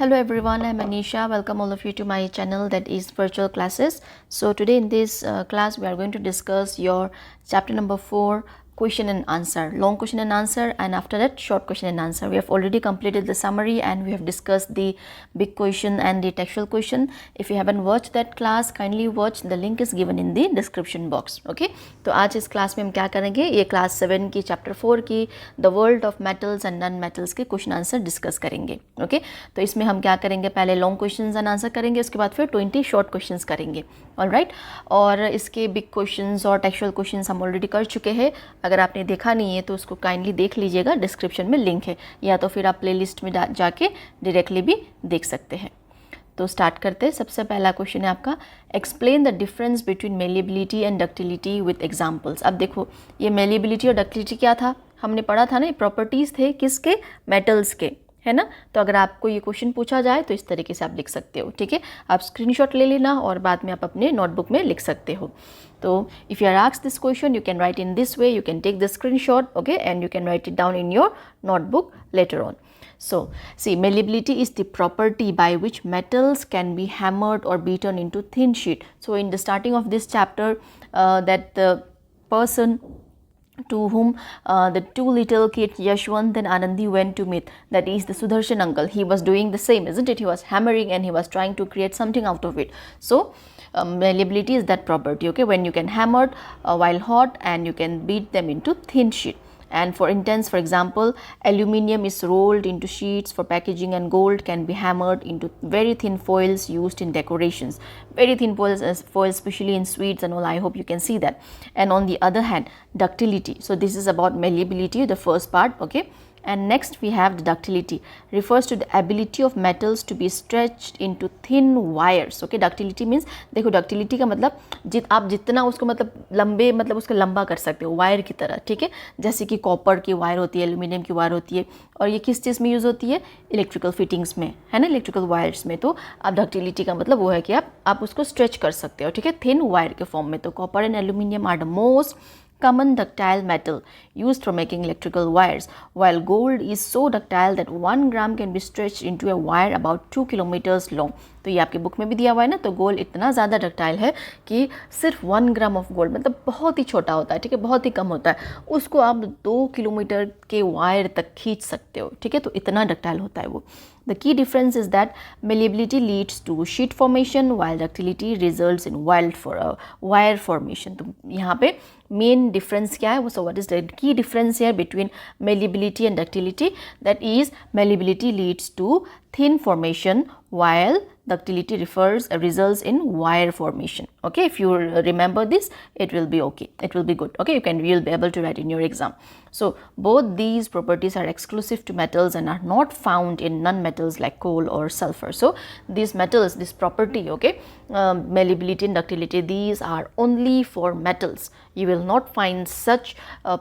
Hello everyone, I'm Anisha. Welcome all of you to my channel, that is Virtual Classes. So today in this class we are going to discuss your chapter number 4, question and answer, long question and answer, and after that short question and answer. We have already completed the summary and we have discussed the big question and the textual question. If you haven't watched that class, kindly watch. The link is given in the description box. Okay, तो आज इस class में हम क्या करेंगे, ये class 7 की chapter 4 की the world of metals and non metals के क्वेश्चन आंसर डिस्कस करेंगे. ओके, तो इसमें हम क्या करेंगे, पहले लॉन्ग क्वेश्चंस एंड आंसर करेंगे, उसके बाद फिर 20 शॉर्ट क्वेश्चंस करेंगे. ऑलराइट, और इसके बिग क्वेश्चंस और टेक्सचुअल क्वेश्चंस हम ऑलरेडी कर चुके हैं. अगर आपने देखा नहीं है तो उसको काइंडली देख लीजिएगा, डिस्क्रिप्शन में लिंक है, या तो फिर आप प्लेलिस्ट में जाके डायरेक्टली भी देख सकते हैं. तो स्टार्ट करते हैं. सबसे पहला क्वेश्चन है आपका, explain the difference between malleability and ductility with examples. अब देखो, ये मेलिएबिलिटी और डक्टिलिटी क्या था, हमने पढ़ा था ना, प्रॉपर्टीज़ थे किसके, मेटल्स के, है ना. तो अगर आपको ये क्वेश्चन पूछा जाए तो इस तरीके से आप लिख सकते हो. ठीक है, आप स्क्रीनशॉट ले लेना और बाद में आप अपने नोटबुक में लिख सकते हो. तो if you are asked this question, you can write in this way, you can take the screenshot, okay, and you can write it down in your notebook later on. So, see, malleability is the property by which metals can be hammered or beaten into thin sheet. So, in the starting of this chapter, that the person to whom the two little kids Yashwant and Anandi went to meet, that is the Sudarshan uncle, he was doing the same, isn't it? He was hammering and he was trying to create something out of it. So, malleability is that property, okay, when you can hammer while hot and you can beat them into thin sheet. And for instance, for example, aluminium is rolled into sheets for packaging and gold can be hammered into very thin foils used in decorations. Very thin foils, especially in sweets and all. I hope you can see that. And on the other hand, ductility. So this is about malleability, the first part, okay. And next we have the ductility, refers to the ability of metals to be stretched into thin wires. Okay, ductility means, देखो ductility का मतलब आप जितना उसको मतलब लंबे, मतलब उसको लंबा कर सकते हो वायर की तरह. ठीक है, जैसे कि कॉपर की वायर होती है, एल्यूमिनियम की वायर होती है, और ये किस चीज़ में यूज़ होती है, इलेक्ट्रिकल फिटिंग्स में, है ना, इलेक्ट्रिकल वायर्स में. तो आप डक्टिलिटी का मतलब वो है कि आप उसको स्ट्रेच कर सकते हो. ठीक है, थिन वायर के फॉर्म में. तो copper and aluminium are the most common ductile metal used for making electrical wires, while gold is so ductile that 1 gram can be stretched into a wire about 2 kilometers long. तो ये आपके book में भी दिया हुआ है ना. तो गोल्ड इतना ज़्यादा डक्टाइल है कि सिर्फ 1 ग्राम ऑफ गोल्ड, मतलब बहुत ही छोटा होता है, ठीक है, बहुत ही कम होता है, उसको आप 2 किलोमीटर के वायर तक खींच सकते हो. ठीक है, तो इतना डक्टाइल होता है वो. The key difference is that malleability leads to sheet formation while ductility results in wire formation. तो यहाँ पे मेन डिफरेंस क्या है वो, so what is the key difference here between malleability and ductility? That is, malleability leads to thin formation while ductility results in wire formation. Okay, if you remember this, it will be okay, it will be good. Okay, you'll be able to write in your exam. So both these properties are exclusive to metals and are not found in non-metals like coal or sulfur. So these metals, this property, okay, malleability and ductility, these are only for metals. You will not find such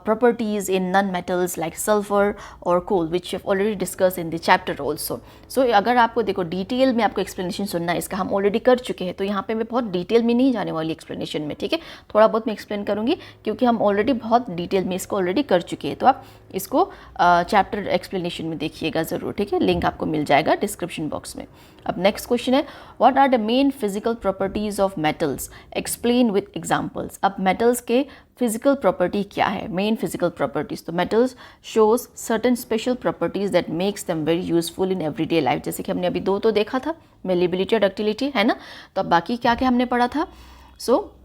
properties in non-metals like sulfur or coal, which we have already discussed in the chapter also. So अगर आपको देखो detail में आपको explanation सुनना है इसका, हम already कर चुके हैं, तो यहाँ पे मैं बहुत डिटेल में नहीं जाने वाली एक्सप्लेनेशन में. ठीक है, थोड़ा बहुत मैं एक्सप्लेन करूँगी क्योंकि हम ऑलरेडी बहुत डिटेल में इसको ऑलरेडी कर चुके हैं. तो आप इसको चैप्टर एक्सप्लेनेशन में देखिएगा ज़रूर. ठीक है, लिंक आपको मिल जाएगा डिस्क्रिप्शन बॉक्स में. अब नेक्स्ट क्वेश्चन है, what are the main physical properties of metals, explain with examples. अब मेटल्स के फिजिकल प्रॉपर्टी क्या है, मेन फिजिकल प्रॉपर्टीज़. तो metals shows certain special properties that makes them very useful in everyday life. जैसे कि हमने अभी दो तो देखा था, मेलिएबिलिटी और डक्टिलिटी, है ना. तो अब बाकी क्या क्या हमने पढ़ा था. सो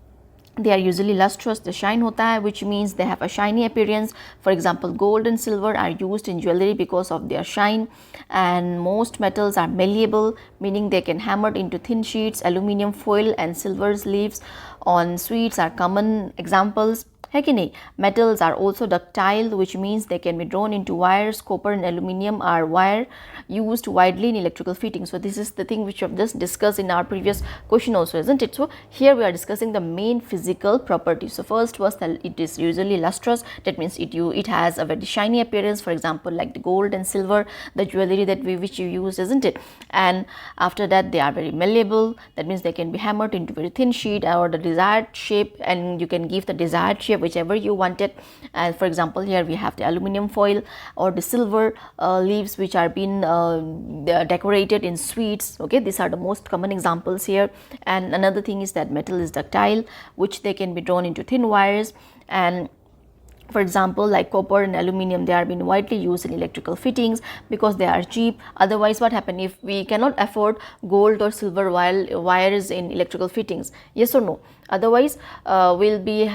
they are usually lustrous, the shine होता है, which means they have a shiny appearance. For example, gold and silver are used in jewelry because of their shine. And most metals are malleable, meaning they can hammered into thin sheets. Aluminium foil and silver's leaves on sweets are common examples. है कि नहीं. Metals are also ductile, which means they can be drawn into wires. Copper and aluminium are wire used widely in electrical fittings. So this is the thing which we have just discussed in our previous question also, isn't it? So here we are discussing the main physical properties. So first was that it is usually lustrous. That means it has a very shiny appearance. For example, like the gold and silver, the jewelry that which you use, isn't it? And after that, they are very malleable. That means they can be hammered into very thin sheet or the desired shape, and you can give the desired shape okay, whichever you wanted. And for example, here we have the aluminum foil or the silver leaves which are being decorated in sweets. Okay, these are the most common examples here. And another thing is that metal is ductile, which they can be drawn into thin wires. And for example, like copper and aluminum, they are being widely used in electrical fittings because they are cheap. Otherwise, what happen if we cannot afford gold or silver wires in electrical fittings? Yes or no? Otherwise, we'll be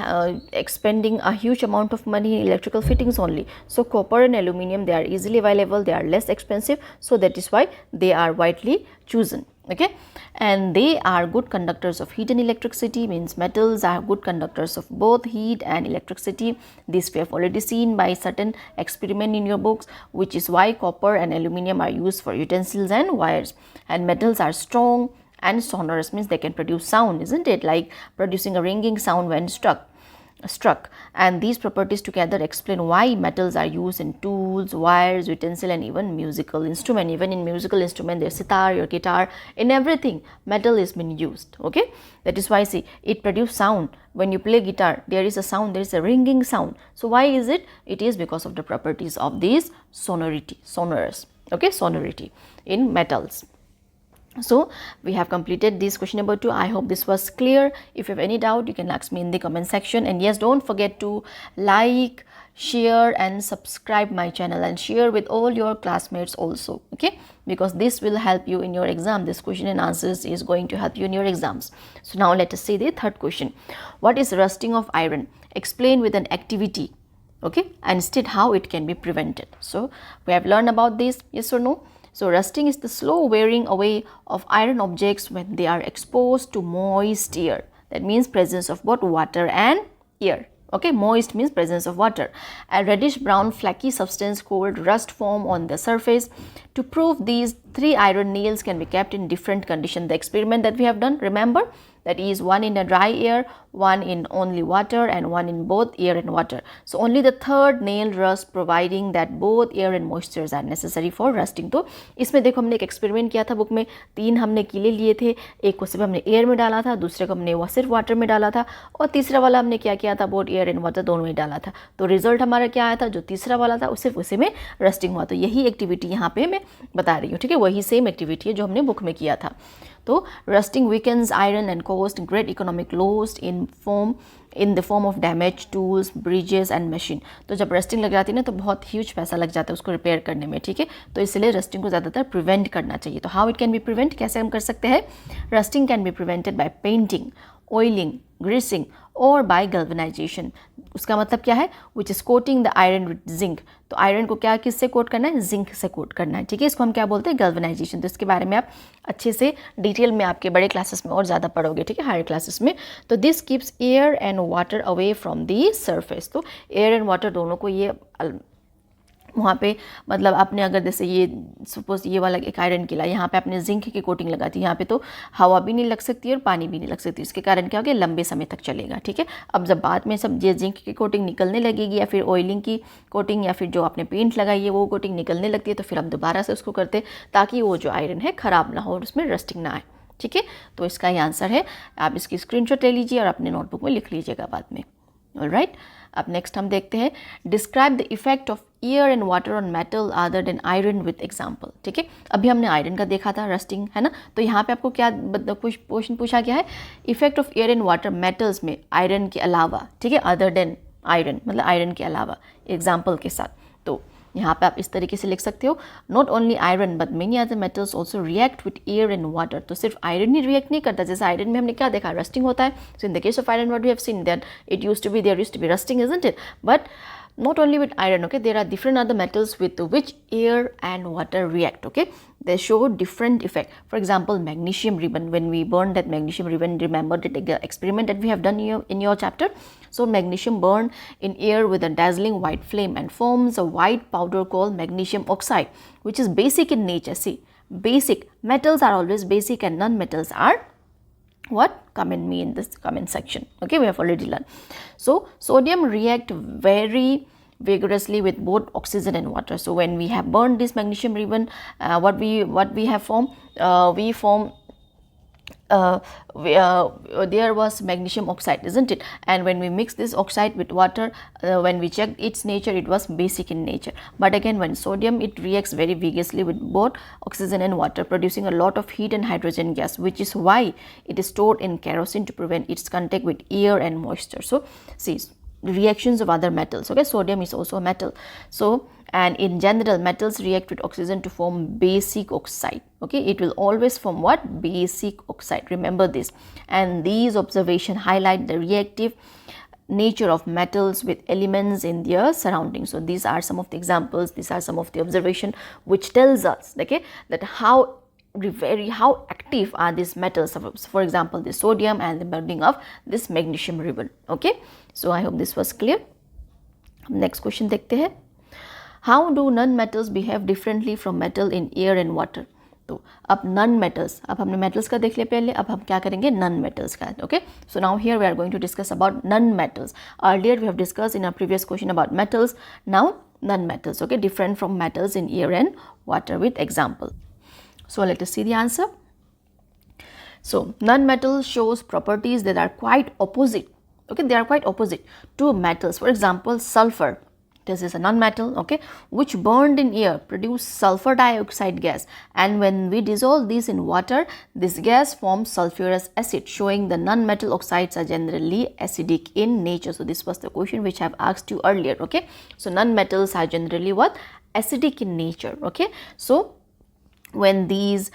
expending a huge amount of money in electrical fittings only. So copper and aluminum, they are easily available, they are less expensive, so that is why they are widely chosen. Okay, and they are good conductors of heat and electricity, means metals are good conductors of both heat and electricity. This we have already seen by certain experiment in your books, which is why copper and aluminum are used for utensils and wires. And metals are strong and sonorous, means they can produce sound, isn't it, like producing a ringing sound when struck. And these properties together explain why metals are used in tools, wires, utensil, and even musical instrument. Even in musical instrument, there's sitar, your guitar, in everything metal is being used. Okay, that is why, see, it produces sound. When you play guitar, there is a sound, there is a ringing sound. So why is it? It is because of the properties of these sonorous, okay, sonority in metals. So we have completed this question number 2. I hope this was clear. If you have any doubt, you can ask me in the comment section. And yes, don't forget to like, share and subscribe my channel, and share with all your classmates also, okay, because this will help you in your exam. This question and answers is going to help you in your exams. So now let us see the third question. What is rusting of iron? Explain with an activity, okay, and state how it can be prevented. So we have learned about this, yes or no? So rusting is the slow wearing away of iron objects when they are exposed to moist air. That means presence of both water and air. Okay, moist means presence of water. A reddish brown flaky substance called rust form on the surface. To prove these, 3 iron nails can be kept in different conditions. The experiment that we have done, remember, that is one in a dry air, one in only water, and one in both air and water. So only the third nail rust, providing that both air and moistures are necessary for rusting. तो इसमें देखो हमने एक experiment किया था book में, 3 हमने कीले लिए थे, एक को सिर्फ हमने एयर में डाला था, दूसरे को हमने सिर्फ वाटर में डाला था, और तीसरा वाला हमने क्या किया था, बोथ एयर एंड वाटर दोनों में डाला था. तो रिजल्ट हमारा क्या आया था, जो तीसरा वाला था सिर्फ उसी में रस्टिंग हुआ. तो यही एक्टिविटी यहाँ पे मैं बता रही हूँ, ठीक है, वही सेम एक्टिविटी है जो हमने बुक में किया था. तो rusting weakens iron and cost great economic loss in the form of damage tools, bridges and machine. तो जब रस्टिंग लग जाती है ना तो बहुत ह्यूज पैसा लग जाता है उसको रिपेयर करने में, ठीक है. तो इसलिए रस्टिंग को ज़्यादातर प्रिवेंट करना चाहिए. तो how it can be prevent, कैसे हम कर सकते हैं? Rusting can be prevented by painting, oiling, greasing और बाय गल्वेनाइजेशन. उसका मतलब क्या है? Which is coating the iron with zinc. तो आयरन को क्या किससे कोट करना है? जिंक से कोट करना है, ठीक है. इसको हम क्या बोलते हैं? गल्वेनाइजेशन. तो इसके बारे में आप अच्छे से डिटेल में आपके बड़े क्लासेस में और ज़्यादा पढ़ोगे, ठीक है, हायर क्लासेस में. तो this keeps air and water away from the surface. तो एयर एंड वाटर दोनों को ये वहाँ पे मतलब आपने अगर जैसे ये सपोज ये वाला एक आयरन किला, यहाँ पे आपने जिंक की कोटिंग लगा दी, यहाँ पे तो हवा भी नहीं लग सकती और पानी भी नहीं लग सकती. इसके कारण क्या होगा? लंबे समय तक चलेगा, ठीक है. अब जब बाद में सब ये जिंक की कोटिंग निकलने लगेगी या फिर ऑयलिंग की कोटिंग या फिर जो आपने पेंट लगाई है वो कोटिंग निकलने लगती है, तो फिर हम दोबारा से उसको करते ताकि वो जो आयरन है ख़राब ना हो और उसमें रस्टिंग ना आए, ठीक है. तो इसका ये आंसर है. आप इसकी स्क्रीनशॉट ले लीजिए और अपने नोटबुक में लिख लीजिएगा बाद में. ऑलराइट, अब नेक्स्ट हम देखते हैं describe the effect of air and water on metal other than iron with example. ठीक है, अभी हमने आयरन का देखा था, रस्टिंग, है ना. तो यहाँ पे आपको क्या क्वेश्चन पूछा गया है? Effect of air and water metals में आयरन के अलावा, ठीक है, अदर देन आयरन मतलब आयरन के अलावा एग्जाम्पल के साथ. तो यहाँ पे आप इस तरीके से लिख सकते हो, not only iron but many other metals also react with air and water. तो सिर्फ आयरन ही रिएक्ट नहीं करता, जैसे आयरन में हमने क्या देखा, रस्टिंग होता है. So in the case of iron what we have seen that it used to be there used to be rusting, isn't it? But not only with iron, okay, there are different other metals with which air and water react, okay. They show different effect. For example, magnesium ribbon, when we burn that magnesium ribbon, remember the experiment that we have done in your chapter. So magnesium burn in air with a dazzling white flame and forms a white powder called magnesium oxide, which is basic in nature. See, basic metals are always basic and non-metals are what? Comment me in this comment section, okay. We have already learned. So sodium react very vigorously with both oxygen and water. So when we have burned this magnesium ribbon, what we have formed, we form there was magnesium oxide, isn't it? And when we mix this oxide with water, when we checked its nature, it was basic in nature. But again, when sodium, it reacts very vigorously with both oxygen and water, producing a lot of heat and hydrogen gas, which is why it is stored in kerosene to prevent its contact with air and moisture. So see, reactions of other metals, okay, sodium is also a metal. So, and in general, metals react with oxygen to form basic oxide, okay, it will always form what? Basic oxide, remember this. And these observations highlight the reactive nature of metals with elements in their surroundings. So these are some of the examples, these are some of the observation which tells us, okay, that how active are these metals. For example, the sodium and the burning of this magnesium ribbon, okay. So I hope this was clear. Next question देखते हैं. How do non-metals behave differently from metal in air and water? तो अब none metals, अब हमने metals का देख लिया पहले, अब हम क्या करेंगे? नन मेटल्स का, okay. So now here we are going to discuss about non metals. Earlier we have discuss in a previous question about metals. Now non metals, okay, different from metals in air and water with example. So let us see the answer. So non-metal shows properties that are quite opposite, okay, they are quite opposite to metals. For example, sulfur, this is a non-metal, okay, which burned in air produce sulfur dioxide gas, and when we dissolve this in water, this gas forms sulfurous acid, showing the non-metal oxides are generally acidic in nature. So this was the question which I have asked you earlier, okay. So non-metals are generally what? Acidic in nature, okay. So when these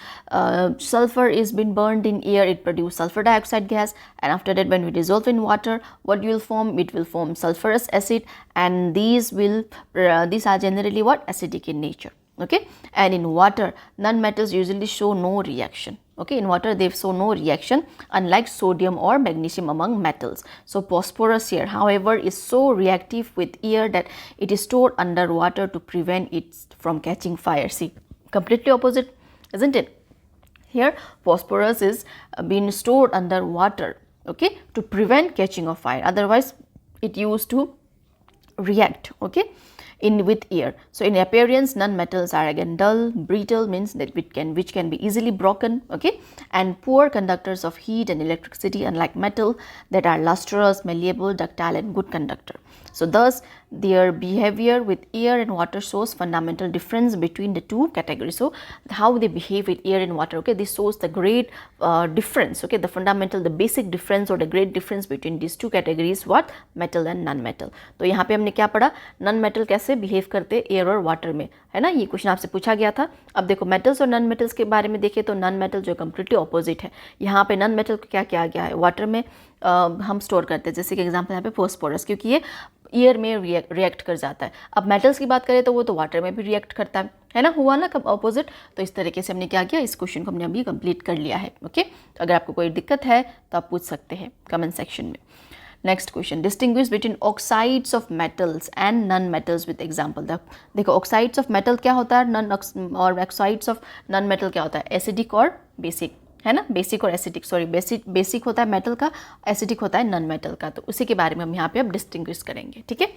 sulfur is been burned in air, it produces sulfur dioxide gas, and after that when we dissolve in water, what will form? It will form sulfurous acid, and these are generally what? Acidic in nature, okay. And in water, non-metals usually show no reaction, okay. In water they show no reaction, unlike sodium or magnesium among metals. So phosphorus here, however, is so reactive with air that it is stored under water to prevent it from catching fire. See, completely opposite, isn't it? Here phosphorus is being stored under water, okay, to prevent catching of fire, otherwise it used to react, okay, in with air. So in appearance, non-metals are again dull, brittle, means that which can be easily broken, okay, and poor conductors of heat and electricity, unlike metal that are lustrous, malleable, ductile and good conductor. So thus their behavior with air and water shows fundamental difference between the two categories. So how they behave with air and water, okay, this shows the great difference, okay, the fundamental, the basic difference or the great difference between these two categories, what? Metal and non-metal. तो यहाँ पे हमने क्या पढ़ा? non-metal कैसे behave करते air और water में, है ना, ये क्वेश्चन आपसे पूछा गया था. अब देखो मेटल्स और नॉन मेटल्स के बारे में देखें तो नॉन मेटल जो कम्प्लीटली ऑपोजिट है. यहाँ पे नॉन मेटल को क्या किया गया है? वाटर में हम स्टोर करते हैं, जैसे कि एग्जांपल यहाँ पे फॉस्फोरस, क्योंकि ये एयर में रिएक्ट कर जाता है. अब मेटल्स की बात करें तो वो तो वाटर में भी रिएक्ट करता है ना, हुआ ना कब ऑपोजिट. तो इस तरीके से हमने क्या किया, इस क्वेश्चन को हमने अभी कंप्लीट कर लिया है, ओके. तो अगर आपको कोई दिक्कत है तो आप पूछ सकते हैं कमेंट सेक्शन में. Next question, distinguish between oxides of metals and non metals with example. देखो ऑक्साइड्स ऑफ मेटल क्या होता है, और ऑक्साइड्स ऑफ नॉन मेटल क्या होता है? एसिडिक और बेसिक, है ना, बेसिक और एसिडिक, सॉरी बेसिक होता है मेटल का, एसिडिक होता है नॉन मेटल का. तो उसी के बारे में हम यहाँ पे अब डिस्टिंग्विश करेंगे, ठीक है.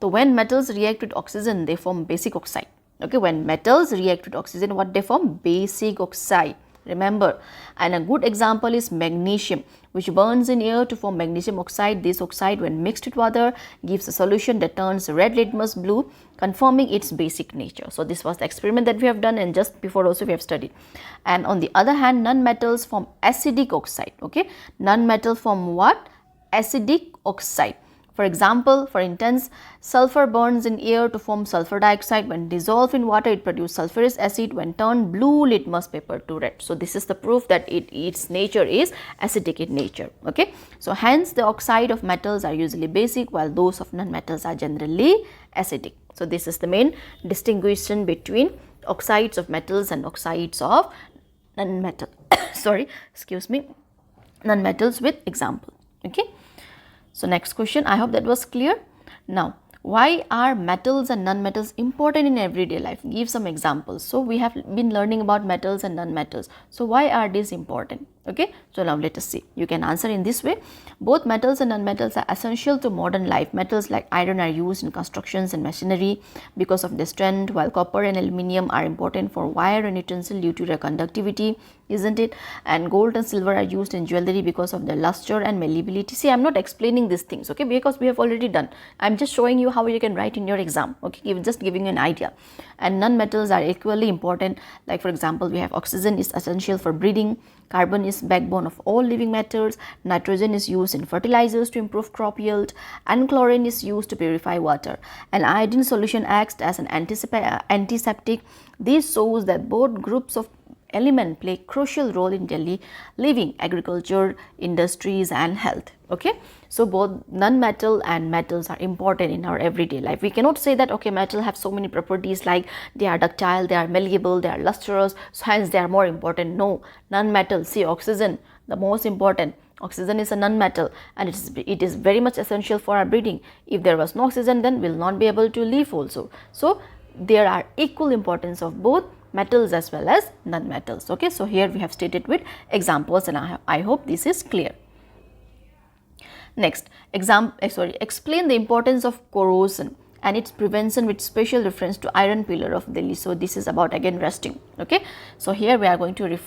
तो when metals react with oxygen they form basic oxide, okay. When metals react with oxygen, what they form? Basic oxide, remember. And a good example is magnesium, which burns in air to form magnesium oxide. This oxide, when mixed with water, gives a solution that turns red litmus blue, confirming its basic nature. So this was the experiment that we have done, and just before also we have studied. And on the other hand, non-metals form acidic oxide, okay. Non-metal form what? Acidic oxide. For example, for instance, sulfur burns in air to form sulfur dioxide. When dissolved in water, it produces sulfurous acid when turned blue litmus paper to red. So this is the proof that its nature is acidic in nature, okay. So hence the oxide of metals are usually basic, while those of non-metals are generally acidic. So this is the main distinction between oxides of metals and oxides of non-metal sorry, excuse me, non-metals with example, okay. So next question, I hope that was clear. Now, why are metals and non-metals important in everyday life? Give some examples. So we have been learning about metals and non-metals. So why are these important? Okay, so now let us see. You can answer in this way. Both metals and non-metals are essential to modern life. Metals like iron are used in constructions and machinery because of their strength, while copper and aluminium are important for wire and utensil due to their conductivity, isn't it? And gold and silver are used in jewelry because of their luster and malleability. See, I am not explaining these things, okay, because we have already done. I am just showing you how you can write in your exam, okay, just giving you an idea. And non-metals are equally important. Like for example, we have oxygen is essential for breathing, carbon is backbone of all living matters, nitrogen is used in fertilizers to improve crop yield, and chlorine is used to purify water. An iodine solution acts as an antiseptic. This shows that both groups of element play crucial role in daily living, agriculture, industries and health. Okay, so both non-metal and metals are important in our everyday life. We cannot say that okay, metal have so many properties like they are ductile, they are malleable, they are lustrous, so hence they are more important. No, non-metal, see oxygen, the most important. Oxygen is a non-metal and it is very much essential for our breathing. If there was no oxygen, then we will not be able to live also. So there are equal importance of both metals as well as non-metals. Okay, so here we have stated with examples and I hope this is clear. Next, explain the importance of corrosion and its prevention with special reference to iron pillar of Delhi. So this is about again rusting. Okay, so here we are going to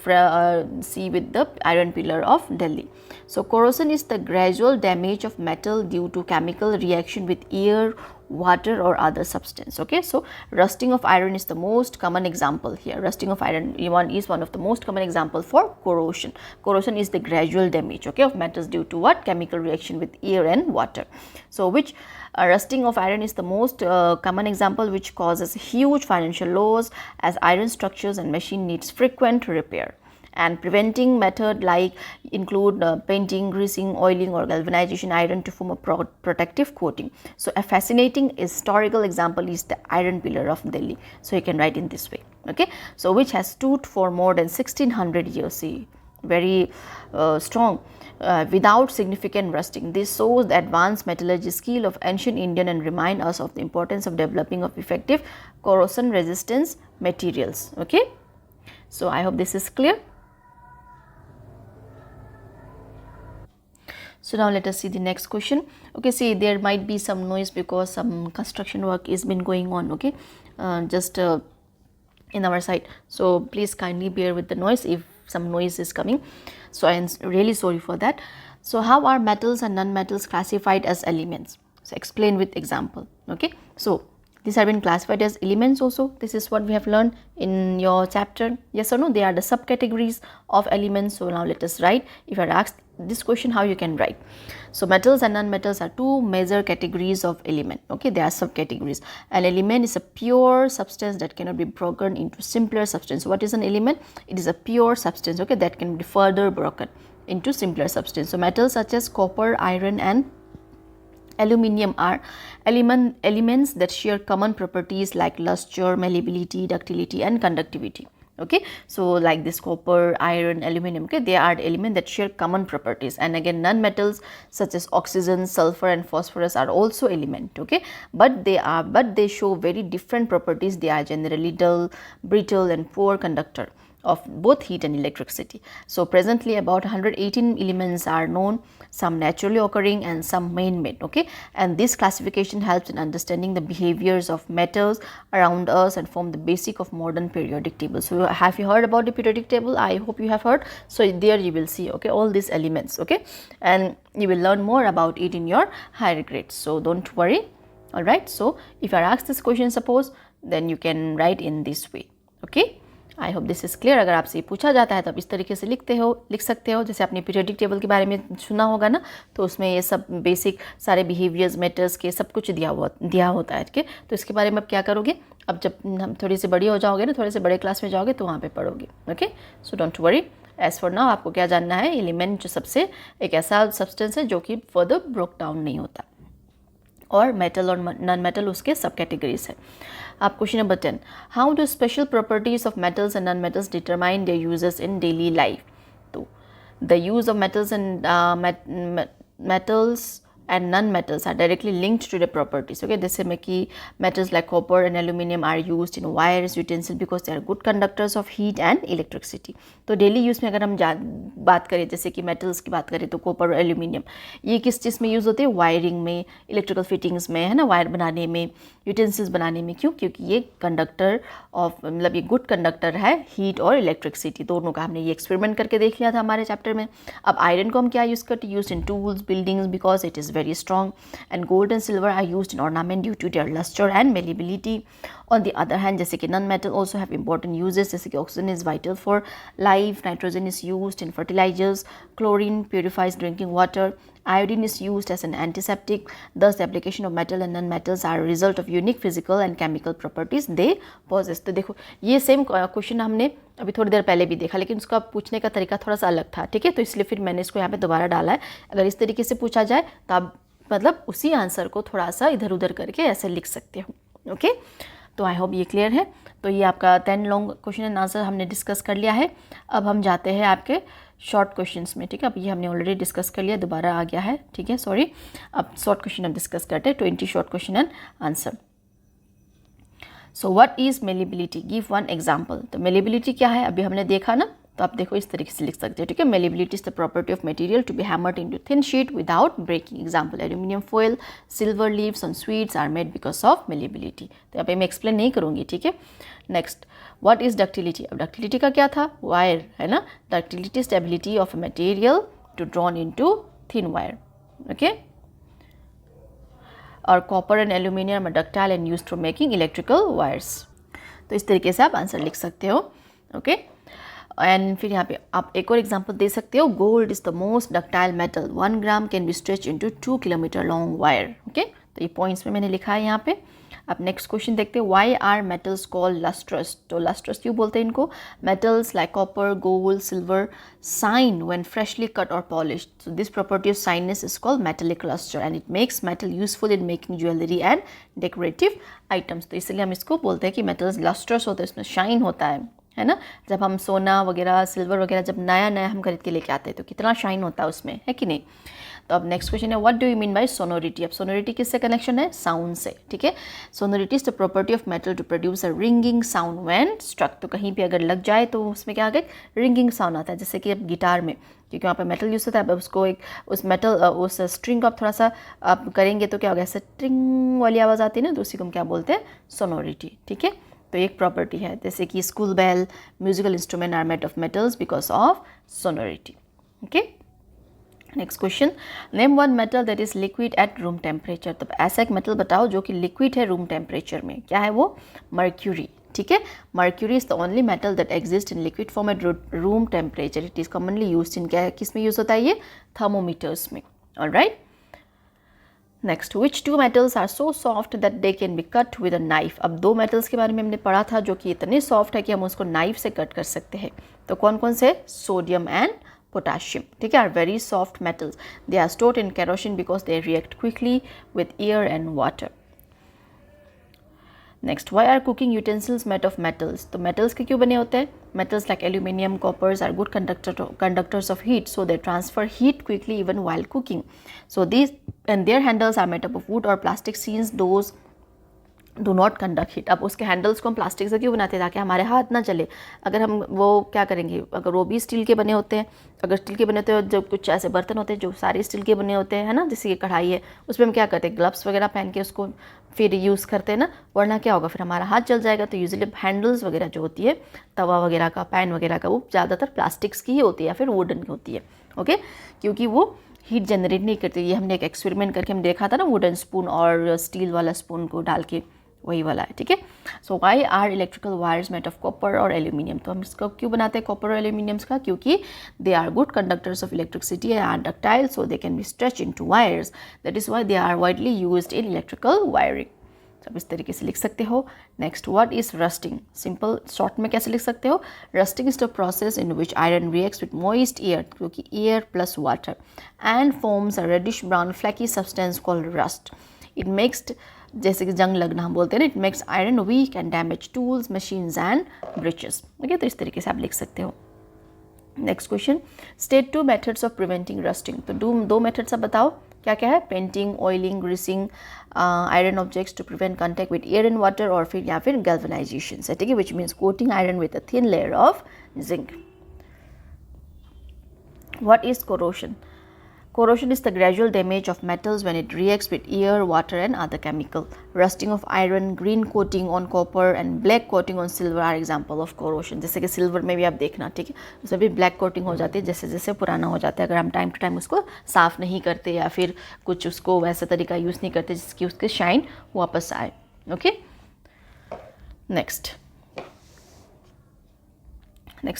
see with the iron pillar of Delhi. So corrosion is the gradual damage of metal due to chemical reaction with air, water or other substance. Okay, so rusting of iron is the most common example here. Rusting of iron is one of the most common example for corrosion. Corrosion is the gradual damage, okay, of metals due to what? Chemical reaction with air and water. So which rusting of iron is the most common example, which causes huge financial loss as iron structures and machine needs frequent repair. And preventing method like include painting, greasing, oiling or galvanization iron to form a protective coating. So a fascinating historical example is the iron pillar of Delhi. So you can write in this way. Okay, so which has stood for more than 1600 years. See, very strong without significant rusting. This shows the advanced metallurgy skill of ancient Indian and remind us of the importance of developing of effective corrosion resistance materials. Okay, so I hope this is clear. So now let us see the next question. Okay, see there might be some noise because some construction work is been going on. Okay, just in our side. So please kindly bear with the noise if some noise is coming. So I am really sorry for that. So how are metals and non-metals classified as elements? So explain with example. Okay, so these have been classified as elements also. This is what we have learned in your chapter. Yes or no? They are the subcategories of elements. So now let us write. If I ask this question, how you can write? So metals and non-metals are two major categories of element. Okay, they are subcategories. An element is a pure substance that cannot be broken into simpler substance. What is an element? It is a pure substance, okay, that can be further broken into simpler substance. So metals such as copper, iron and aluminium are elements that share common properties like luster, malleability, ductility and conductivity. Okay, so like this copper, iron, aluminium, okay, they are the elements that share common properties. And again non-metals such as oxygen, sulfur and phosphorus are also element, okay, but they show very different properties. They are generally dull, brittle and poor conductor of both heat and electricity. So presently about 118 elements are known, some naturally occurring and some man-made. Okay, and this classification helps in understanding the behaviors of metals around us and form the basic of modern periodic table. So have you heard about the periodic table? I hope you have heard. So there you will see, okay, all these elements, okay, and you will learn more about it in your higher grades. So don't worry. All right, so if you are asked this question suppose, then you can write in this way. Okay, I hope this is clear. अगर आपसे पूछा जाता है तो आप इस तरीके से लिख सकते हो. जैसे आपने पीरियोडिक टेबल के बारे में सुना होगा ना, तो उसमें ये सब बेसिक सारे बिहेवियर्स मेटर्स के सब कुछ दिया होता है. ठीक है, तो इसके बारे में आप क्या करोगे, अब जब हम थोड़ी सी बड़ी हो जाओगे ना, थोड़े से बड़े क्लास में जाओगे तो वहाँ पे पढ़ोगे. Okay, so don't worry. As for now आपको क्या जानना है, एलिमेंट जो सबसे एक ऐसा सब्सटेंस है जो कि फर्दर ब्रोक डाउन नहीं होता, और मेटल और नॉन मेटल उसके सब कैटेगरीज है. आप question number 10, how do special properties of metals and non metals determine their uses in daily life. तो the use of metals and metals and non-metals are directly linked to the properties. Okay, जैसे में कि metals like copper and aluminum are used in wires, utensils because they are good conductors of heat and electricity. तो daily use में अगर हम बात करें, जैसे कि metals की बात करें तो कॉपर और एल्यूमिनियम ये किस चीज़ में यूज़ होते हैं? वायरिंग में, इलेक्ट्रिकल फिटिंग्स में, है ना, वायर बनाने में, यूटेंसिल्स बनाने में. क्यों? क्योंकि ये कंडक्टर ऑफ मतलब ये गुड कंडक्टर है हीट और इलेक्ट्रिसिटी दोनों का. हमने ये एक्सपेरिमेंट करके देख लिया था हमारे चैप्टर में. अब आयरन को हम क्या यूज़ करते हैं? Use in tools, buildings because it is very strong, and gold and silver are used in ornament due to their luster and malleability. On the other hand, जैसे कि non-metal also have important uses, जैसे कि oxygen is vital for life, nitrogen is used in fertilizers, chlorine purifies drinking water, iodine is used as an antiseptic. Thus, the application of metal and non-metals are a result of unique physical and chemical properties they possess. तो देखो ये same question हमने अभी थोड़ी देर पहले भी देखा, लेकिन उसका पूछने का तरीका थोड़ा सा अलग था. ठीक है, तो इसलिए फिर मैंने इसको यहाँ पे दोबारा डाला है. अगर इस तरीके से पूछा जाए तो आप मतलब उसी आंसर को थोड़ा सा इधर उधर करके ऐसे लिख सकते हो. ओके, तो आई होप ये क्लियर है. तो ये आपका 10 लॉन्ग क्वेश्चन एंड आंसर हमने डिस्कस कर लिया है. अब हम जाते हैं आपके शॉर्ट क्वेश्चंस में. ठीक है, अब ये हमने ऑलरेडी डिस्कस कर लिया, दोबारा आ गया है. ठीक है, सॉरी. अब शॉर्ट क्वेश्चन हम डिस्कस करते हैं. 20 short question and answer. So what is malleability? Give one example. तो मेलेबिलिटी क्या है अभी हमने देखा ना, तो आप देखो इस तरीके से लिख सकते हो. ठीक है, malleability is the property of material to be hammered into thin sheet without breaking. Example aluminium foil, silver leaves on sweets are made because of malleability. तो यहाँ पे मैं एक्सप्लेन नहीं करूँगी. ठीक है, नेक्स्ट व्हाट इज डक्टिलिटी? अब ductility का क्या था? वायर, है ना. Ductility stability of a material to drawn into thin wire. Okay, और copper and aluminium ductile and used for making electrical wires. तो इस तरीके से आप आंसर लिख सकते हो. ओके, एंड फिर यहाँ पे आप एक और एग्जांपल दे सकते हो. Gold is the most ductile metal, 1 gram can be stretch into 2 kilometre long wire. Okay, तो ये पॉइंट्स में मैंने लिखा है यहाँ पे. अब नेक्स्ट क्वेश्चन देखते हैं. Why are metals called lustrous? तो लस्ट्रस क्यों बोलते हैं इनको? Metals like copper, gold, silver shine when freshly cut और polished. So this property of shineness is called metallic lustre and it makes metal useful in making jewellery and decorative items. तो इसलिए हम इसको बोलते हैं कि मेटल्स लस्ट्रस होते हैं, इसमें शाइन होता है ना. जब हम सोना वगैरह, सिल्वर वगैरह जब नया नया हम खरीद के लेके आते हैं तो कितना शाइन होता है उसमें, है कि नहीं. तो अब नेक्स्ट क्वेश्चन है what do you mean by sonority? अब सोनोरिटी किससे कनेक्शन है? साउंड से. ठीक है, sonority is the property of metal to produce a ringing sound when struck. तो कहीं पे अगर लग जाए तो उसमें क्या आ गया? रिंगिंग साउंड आता है. जैसे कि अब गिटार में, क्योंकि वहाँ पे मेटल यूज़ होता है, अब उसको एक उस मेटल उस स्ट्रिंग को आप थोड़ा सा आप करेंगे तो क्या होगा? ऐसे ट्रिंग वाली आवाज़ आती है ना, तो उसी को हम क्या बोलते हैं? सोनोरिटी. ठीक है, तो एक प्रॉपर्टी है. जैसे कि school bell, musical instrument are made of metals because of sonority. Okay, next question. Name one metal that is liquid at room temperature. तो ऐसा एक मेटल बताओ जो कि लिक्विड है रूम टेम्परेचर में. क्या है वो? मर्क्यूरी. ठीक है, mercury is the only metal that exist in liquid form at room temperature. It is commonly used in, क्या किस में यूज होता है ये? थर्मोमीटर्स में. Alright, next which two metals are so soft that they can be cut with a knife. अब 2 metals के बारे में हमने पढ़ा था जो कि इतने सॉफ्ट है कि हम उसको नाइफ से कट कर सकते हैं. तो कौन कौन से? Sodium and potassium. ठीक है, are very soft metals. They are stored in kerosene because they react quickly with air and water. Next, why are cooking utensils made of metals? तो मेटल्स के क्यों बने होते हैं? Metals like aluminium, coppers are good conductors of heat, so they transfer heat quickly even while cooking. So these and their handles are made up of wood or plastic since those do not conduct heat. अब उसके handles को हम plastic से क्यों बनाते हैं? ताकि हमारे हाथ ना चले. अगर हम वो क्या करेंगे, अगर वो भी स्टील के बने होते हैं, अगर स्टील के बने होते हैं, जो कुछ ऐसे बर्तन होते हैं जो सारे स्टील के बने होते हैं, है ना, जैसे कि कढ़ाई है, उसमें हम क्या करते हैं? ग्लव्स वगैरह पहन के उसको फिर यूज़ करते हैं ना, वरना क्या होगा? फिर हमारा हाथ जल जाएगा. तो यूजुअली हैंडल्स वगैरह जो होती है, तवा वगैरह का, पैन वगैरह का, वो ज़्यादातर प्लास्टिक्स की ही होती है या फिर वुडन की होती है. ओके, क्योंकि वो हीट जनरेट नहीं करती. ये हमने एक एक्सपेरिमेंट करके हम देखा था ना, वुडन स्पून और स्टील वाला स्पून को डाल के, वही वाला है. ठीक है, so why are electrical wires made of copper और एल्यूमिनियम? तो हम इसका क्यों बनाते हैं कॉपर और एल्यूमिनियम्स का? क्योंकि they are good conductors of electricity and are ductile, so they can be stretch into wires. That is why they are widely used in electrical wiring. तो आप इस तरीके से लिख सकते हो. Next, what is rusting? Simple short में कैसे लिख सकते हो? Rusting is the process in which iron reacts with moist air, क्योंकि air plus water, and forms a reddish brown flaky substance called rust. It makes, जैसे कि जंग लगना हम बोलते हैं ना, it makes iron weak and damage tools, machines and breaches. Okay, तो इस तरीके से आप लिख सकते हो. Next question, state 2 methods of preventing rusting. तो 2 मेथड्स आप बताओ क्या क्या है, painting, oiling, greasing iron objects to prevent contact with air and water, और फिर या फिर गैल्वेनाइजेशन से, ठीक है, which means coating iron with a thin layer of zinc. What is corrosion? Corrosion is the gradual damage of metals when it reacts with air, water and other chemical. Rusting of iron, green coating on copper and black coating on silver are example of corrosion. जैसे कि silver में भी आप देखना, ठीक है, उसमें भी ब्लैक कोटिंग हो जाती है जैसे जैसे पुराना हो जाता है, अगर हम टाइम टू टाइम उसको साफ़ नहीं करते या फिर कुछ उसको वैसा तरीका यूज़ नहीं करते जिसकी उसके शाइन वापस आए. Okay, next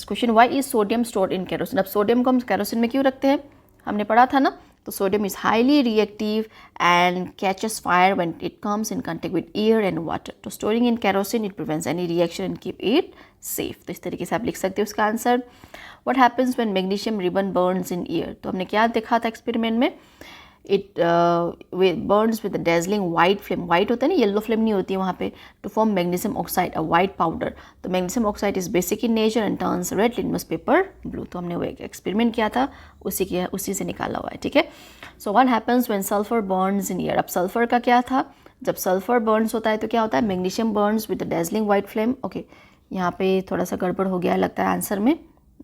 question, why is sodium stored in kerosene. अब सोडियम को हम केरोसिन में क्यों रखते हैं, हमने पढ़ा था ना. तो sodium is highly reactive and catches fire when it comes in contact with air and water. तो storing in kerosene it prevents any reaction and keep it safe. तो इस तरीके से आप लिख सकते हो उसका answer. What happens when magnesium ribbon burns in air. तो हमने क्या देखा था एक्सपेरिमेंट में, it burns with dazzling white flame. White होता है ना, येलो फ्लेम नहीं होती है वहाँ पे, to form magnesium oxide, a white powder. तो magnesium oxide is basic in nature and turns red litmus paper blue. तो हमने वो एक एक्सपेरिमेंट किया था, उसी से निकाला हुआ है, ठीक है. So what happens when sulphur Burns in air. अब सल्फर का क्या था, जब सल्फर बर्न्स होता है तो क्या होता है, magnesium Burns with dazzling white flame. Okay, यहाँ पे थोड़ा सा गड़बड़ हो गया लगता है आंसर में.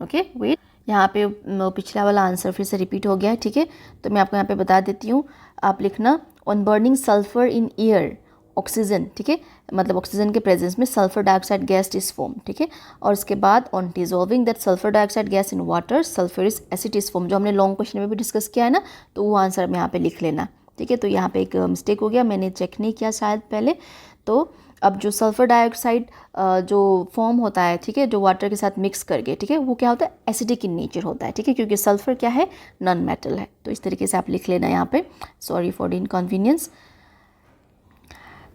ओके, वेट, यहाँ पे पिछला वाला आंसर फिर से रिपीट हो गया है, ठीक है. तो मैं आपको यहाँ पे बता देती हूँ, आप लिखना on burning sulphur in air oxygen, ठीक है, मतलब ऑक्सीजन के प्रेजेंस में sulphur dioxide gas is form, ठीक है. और उसके बाद on dissolving that sulphur dioxide gas in water sulphuric acid is form, जो हमने लॉन्ग क्वेश्चन में भी डिस्कस किया है ना, तो वो आंसर में यहाँ पे लिख लेना, ठीक है. तो यहाँ पे एक मिस्टेक हो गया, मैंने चेक नहीं किया शायद पहले. तो अब जो सल्फर डाइऑक्साइड जो फॉर्म होता है, ठीक है, जो वाटर के साथ मिक्स करके, ठीक है, वो क्या होता है, एसिडिक इन नेचर होता है, ठीक है, क्योंकि सल्फर क्या है, नॉन मेटल है. तो इस तरीके से आप लिख लेना यहाँ पे. Sorry for the inconvenience.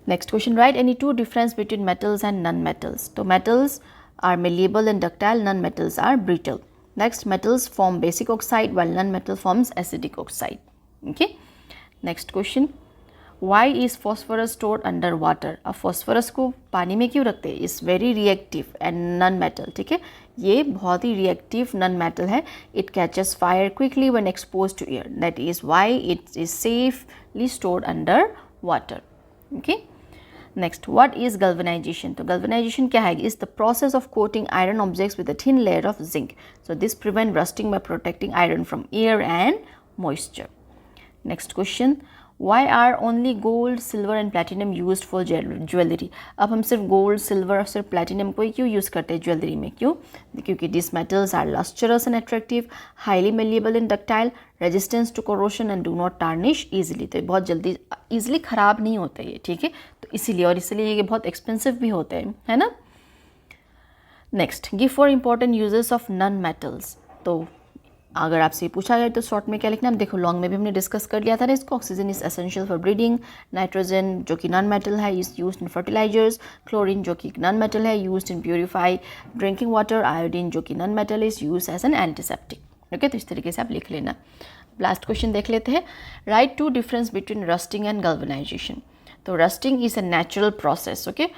Next question, write any two difference between metals and non metals. तो metals are malleable and ductile, non metals are brittle. Next, metals form basic oxide while non metal forms acidic oxide. Okay, next question, why is phosphorus stored under water. अब phosphorus को पानी में क्यों रखते हैं, is very reactive and non metal, ठीक है, ये बहुत ही रिएक्टिव नॉन मेटल है. It catches fire quickly when expose to air, that is why it is safely stored under water. Okay, next, what is galvanization. तो galvanization क्या है, is the process of coating iron objects with a thin layer of zinc. So this prevent rusting by protecting iron from air and moisture. Next question, Why are only gold, silver and platinum used for jewelry. अब हम सिर्फ gold, silver और सिर्फ platinum को ही क्यों use करते हैं jewellery में, क्यों, क्योंकि these metals are lustrous and attractive, highly malleable and ductile, resistance to corrosion and do not tarnish easily. तो बहुत जल्दी ईजिली ख़राब नहीं होते ये, ठीक है, तो इसीलिए, और इसलिए ये बहुत एक्सपेंसिव भी होते हैं, है ना. Next, give for important uses of non metals. तो अगर आपसे पूछा जाए तो शॉर्ट में क्या लिखना है, देखो लॉन्ग में भी हमने डिस्कस कर लिया था ना इसको. Oxygen is essential for breeding, nitrogen जो कि नॉन मेटल है is used in fertilisers, chlorine जो कि नॉन मेटल है used in purify drinking water, iodine जो कि non metal is used as an antiseptic. Okay, तो इस तरीके से आप लिख लेना. लास्ट क्वेश्चन देख लेते हैं, write two difference between rusting and galvanization. तो rusting is a natural process, okay,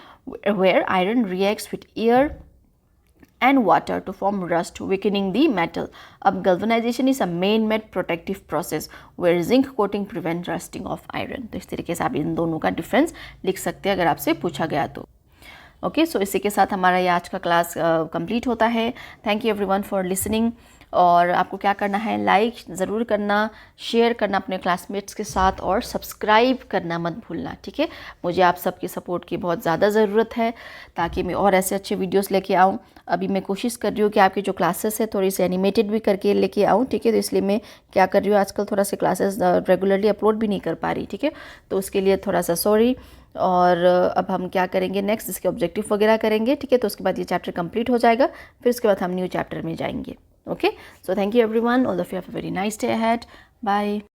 where iron reacts with air and water to form rust, weakening the metal. अब galvanization is a man-made protective process where zinc coating prevent rusting of iron. तो इस तरीके से आप इन दोनों का difference लिख सकते हैं अगर आपसे पूछा गया तो. ओके, सो इसी के साथ हमारा ये आज का क्लास कंप्लीट होता है. Thank you everyone for listening. और आपको क्या करना है, लाइक ज़रूर करना, शेयर करना अपने क्लासमेट्स के साथ और सब्सक्राइब करना मत भूलना, ठीक है. मुझे आप सबकी सपोर्ट की बहुत ज़्यादा ज़रूरत है ताकि मैं और ऐसे अच्छे वीडियोस लेके आऊँ. अभी मैं कोशिश कर रही हूँ कि आपकी जो क्लासेस है थोड़ी सी एनिमेटेड भी करके लेके आऊँ, ठीक है. तो इसलिए मैं क्या कर रही हूँ, आजकल थोड़ा सा क्लासेस रेगुलरली अपलोड भी नहीं कर पा रही, ठीक है. तो उसके लिए थोड़ा सा सॉरी. और अब हम क्या करेंगे नेक्स्ट, इसके ऑब्जेक्टिव वगैरह करेंगे, ठीक है. तो उसके बाद ये चैप्टर कंप्लीट हो जाएगा, फिर उसके बाद हम न्यू चैप्टर में जाएंगे. Okay, so thank you everyone, all of you have a very nice day ahead. Bye.